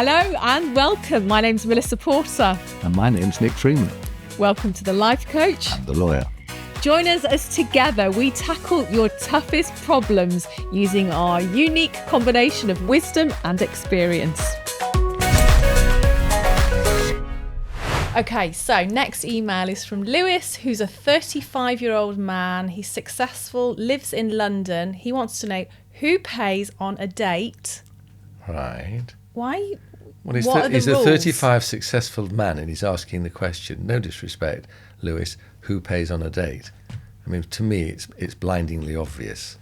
Hello and welcome. My name's Melissa Porter. And my name's Nick Freeman. Welcome to The Life Coach. I'm the lawyer. Join us as together we tackle your toughest problems using our unique combination of wisdom and experience. Okay, so next email is from Lewis, who's a 35-year-old man. He's successful, lives in London. He wants to know who pays on a date. Right. Why? Well, he's a 35 successful man and he's asking the question, no disrespect, Lewis, who pays on a date? I mean, to me, it's blindingly obvious.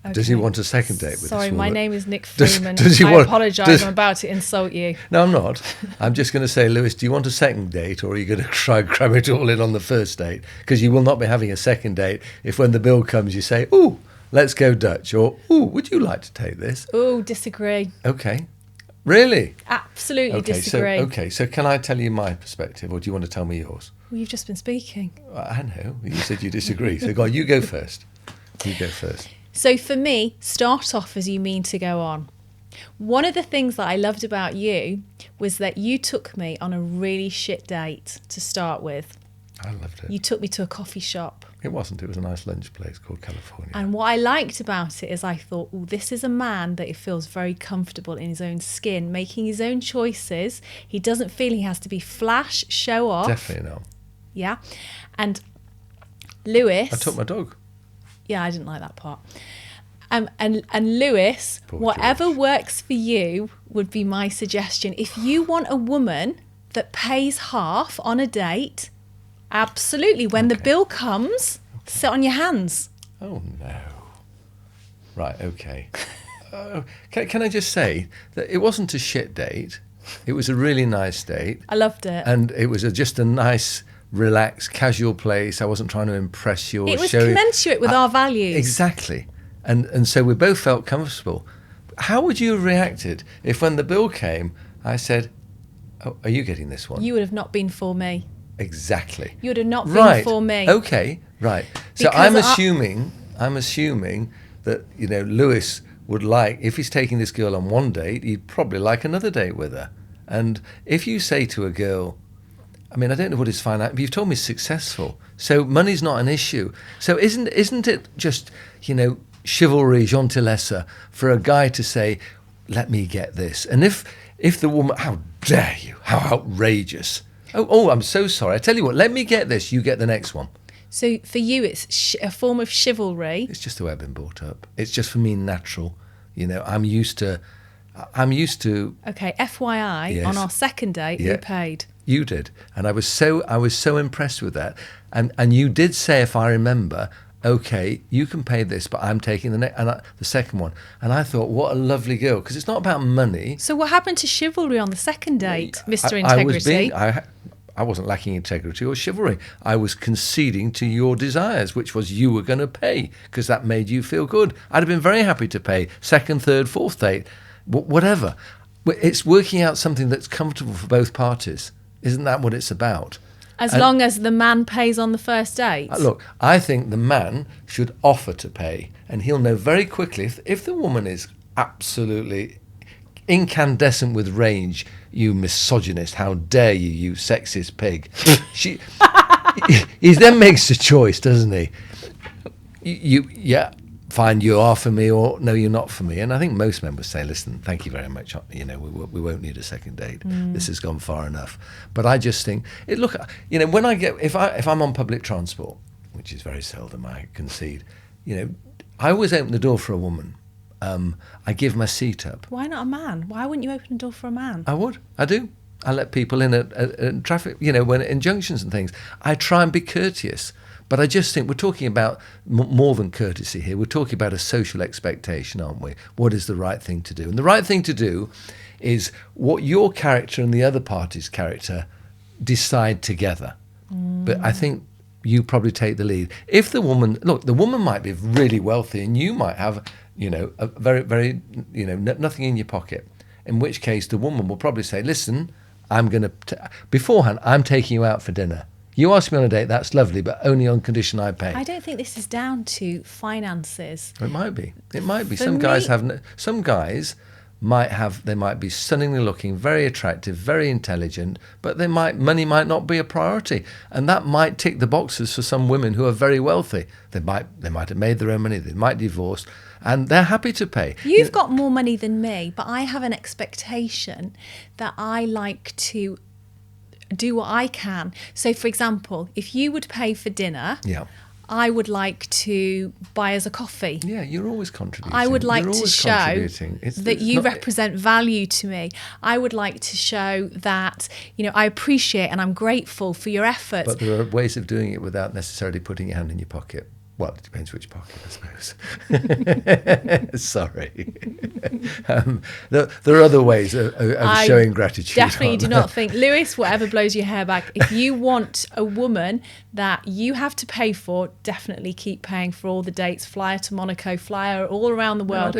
Okay. Does he want a second date with this woman? Sorry, my name is Nick Freeman. I apologise, I'm about to insult you. No, I'm not. I'm just going to say, Lewis, do you want a second date or are you going to try and cram it all in on the first date? Because you will not be having a second date if when the bill comes you say, ooh, let's go Dutch, or ooh, would you like to take this? Ooh, disagree. Okay. Really? Absolutely disagree. So can I tell you my perspective or do you want to tell me yours? Well, you've just been speaking. I know. You said you disagree. So go on, you go first. You go first. So for me, start off as you mean to go on. One of the things that I loved about you was that you took me on a really shit date to start with. I loved it. You took me to a coffee shop. It wasn't. It was a nice lunch place called California. And what I liked about it is I thought, oh, this is a man that feels very comfortable in his own skin, making his own choices. He doesn't feel he has to be flash, show off. Definitely not. Yeah. And Lewis... I took my dog. Yeah, I didn't like that part. And Lewis, Poor whatever George. works for you would be my suggestion. If you want a woman that pays half on a date, absolutely. When the bill comes, sit on your hands. Oh, no. Right, okay. Can I just say that it wasn't a shit date. It was a really nice date. I loved it. And it was just a nice, relaxed, casual place. I wasn't trying to impress you or it was show commensurate with our values. Exactly. And so we both felt comfortable. How would you have reacted if when the bill came, I said, oh, are you getting this one? You would have not been for me. Exactly. You would have not been for me. Okay, right. So I'm assuming that, Lewis would like, if he's taking this girl on one date, he'd probably like another date with her. And if you say to a girl, I mean, I don't know what his finance, but you've told me he's successful. So money's not an issue. So isn't it just, chivalry, gentilesse for a guy to say, let me get this. And if the woman, how dare you, how outrageous. Oh, I'm so sorry. I tell you what, let me get this, you get the next one. So for you, it's a form of chivalry. It's just the way I've been brought up. It's just for me natural. I'm used to. Okay, FYI, yes. On our second date, Yeah. you paid. You did, and I was so impressed with that. And you did say, if I remember, okay, you can pay this, but I'm taking the second one. And I thought, what a lovely girl, because it's not about money. So what happened to chivalry on the second date, Mr. Integrity? I wasn't lacking integrity or chivalry. I was conceding to your desires, which was you were going to pay, because that made you feel good. I'd have been very happy to pay second, third, fourth date, whatever. It's working out something that's comfortable for both parties. Isn't that what it's about? As long as the man pays on the first date? Look, I think the man should offer to pay, and he'll know very quickly if the woman is absolutely incandescent with rage. You misogynist, how dare you, you sexist pig. He then makes a choice, doesn't he? Fine, you are for me, or no, you're not for me. And I think most men would say, listen, thank you very much. We won't need a second date. This has gone far enough. But I just think, when I get, if I'm on public transport, which is very seldom, I concede, I always open the door for a woman. I give my seat up. Why not a man? Why wouldn't you open the door for a man? I would. I do. I let people in at traffic, when in junctions and things. I try and be courteous. But I just think we're talking about more than courtesy here. We're talking about a social expectation, aren't we? What is the right thing to do? And the right thing to do is what your character and the other party's character decide together. But I think you probably take the lead. If the woman might be really wealthy and you might have, a very, very, nothing in your pocket. In which case the woman will probably say, listen, beforehand, I'm taking you out for dinner. You ask me on a date, that's lovely, but only on condition I pay. I don't think this is down to finances. It might be. Some guys they might be stunningly looking, very attractive, very intelligent, but money might not be a priority, and that might tick the boxes for some women who are very wealthy. They might have made their own money, they might divorce, and they're happy to pay. You've got more money than me, but I have an expectation that I like to do what I can. So, for example, if you would pay for dinner, I would like to buy us a coffee. Yeah, you're always contributing. I would like to show that you represent value to me. I would like to show that, I appreciate and I'm grateful for your efforts. But there are ways of doing it without necessarily putting your hand in your pocket. Well, it depends which pocket, I suppose. Sorry. There are other ways of showing gratitude. Definitely do not think, Lewis, whatever blows your hair back, if you want a woman that you have to pay for, definitely keep paying for all the dates. Fly her to Monaco, fly her all around the world.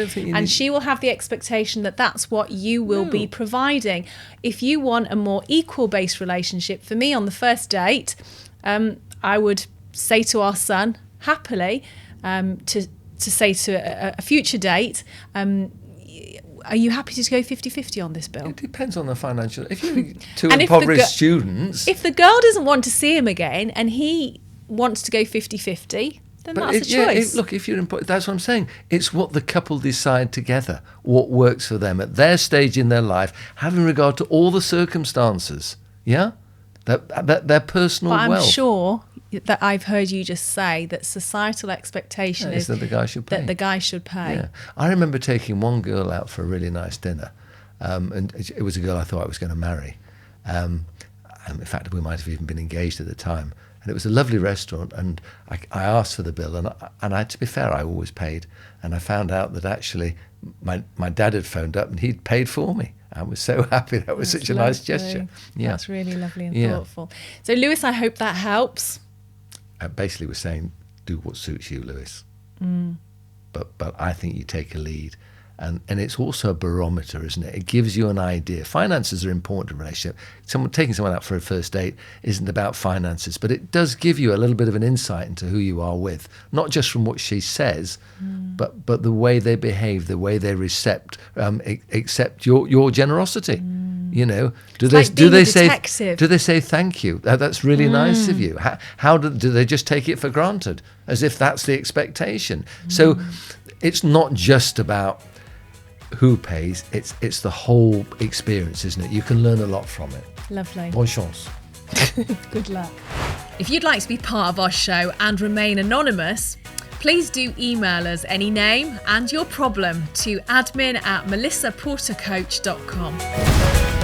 She will have the expectation that that's what you will be providing. If you want a more equal-based relationship, for me on the first date, I would say to our son, happily, to say to a future date, are you happy to go 50-50 on this bill? It depends on the financial. If you're two impoverished students... If the girl doesn't want to see him again and he wants to go 50-50, then that's a choice. Look, if you're that's what I'm saying. It's what the couple decide together, what works for them at their stage in their life, having regard to all the circumstances, yeah? Their personal wealth. I'm sure that I've heard you just say that societal expectation is that the guy should pay. Yeah. I remember taking one girl out for a really nice dinner, and it was a girl I thought I was going to marry. And in fact, we might have even been engaged at the time. And it was a lovely restaurant, and I asked for the bill, and I, to be fair, I always paid. And I found out that actually my dad had phoned up and he'd paid for me. I was so happy. That was such a nice gesture. Yeah. That's really lovely and thoughtful. So, Lewis, I hope that helps. I basically was saying, do what suits you, Lewis. But I think you take a lead. And it's also a barometer, isn't it? It gives you an idea. Finances are important in a relationship. Taking someone out for a first date isn't about finances, but it does give you a little bit of an insight into who you are with, not just from what she says, but the way they behave, the way they accept your generosity. You know, do they say thank you? That's really nice of you. How do they just take it for granted, as if that's the expectation? So it's not just about who pays, it's the whole experience, isn't it? You can learn a lot from it. Lovely. Bonne chance. Good luck. If you'd like to be part of our show and remain anonymous, please do email us any name and your problem to admin@melissaportercoach.com.